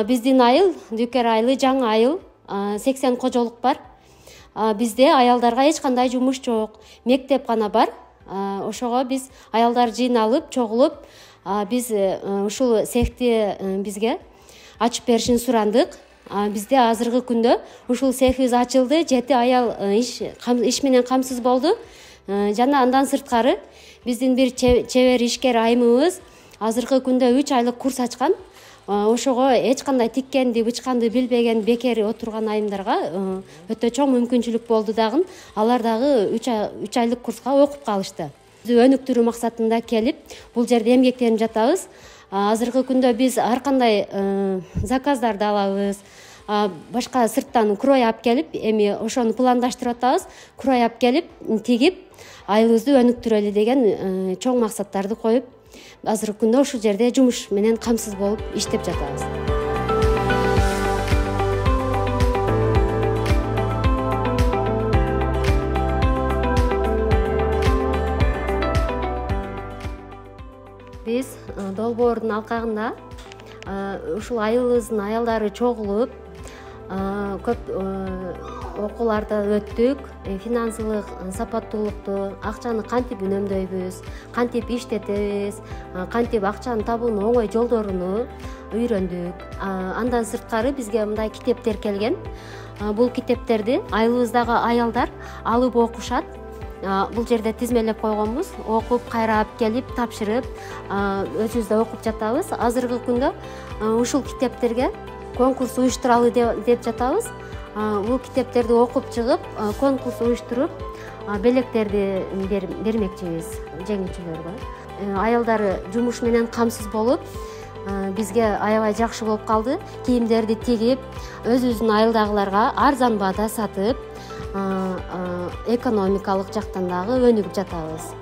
Биздин айыл, Дүкер айылы жаңы айыл, 80 кожолук бар. Бизде аялдарга эч кандай жумуш жок, мектеп гана бар. Ошого биз аялдар жыйналып, чогулуп, биз ушул цехти бизге ачып беришин сурандык. Бизде азыркы күндө ушул цехибиз ачылды, 7 аял иш менен камсыз болду. Жана андан сырткары биздин бир чебер ишкер айымыбыз азыркы күндө 3 айлык курс ачкан. Ошого эч кандай тиккенди, бычканды билбеген бекер отурган айымдарга өтө чоң мүмкүнчүлүк болду дагы. Алар дагы 3 айлык курска окуп калышты. Өнүктүрүү максатында келип, бул жерде эмгектенип жатабыз. Азыркы күндө биз ар кандай заказдарды алабыз. Башка сырттан крой алып келип, эми ошону пландаштырып атабыз. Крой алып келип, тигип, айылыбызды өнүктүрөлү деген чоң максаттарды коюп, азыркы күндө ушул жерде жумуш менен камсыз болуп иштеп жатабыз. Биз долбоордун алкагында ушул айылыбыздын аялдары чогулуп, көп окууларды өттүк. Финансылык сапаттуулукту, акчаны кантип үнөмдөйбүз, кантип иштетебиз, кантип акчаны табуунун оңой жолдоруну үйрөндүк. Андан сырткары бизге мындай китептер келген. Бул китептерди айылыбыздагы аялдар алып окушат. Бул жерде тизмелеп койгонбуз. Окуп, кайра алып келип, тапшырып, өзүбүз да окуп жатабыз. Азыркы күндө ушул китептерге конкурс уюштуралы деп жатабыз. Бул китептерди окуп чыгып, конкурс уюштуруп, белектерди бермекчибиз жеңүүчүлөргө. Аялдары жумуш менен камсыз болуп, бизге аябай жакшы болуп калды. Кийимдерди тигип, өзүбүздүн айылдагыларга арзан баада сатып, экономикалык жактан дагы өнүгүп жатабыз.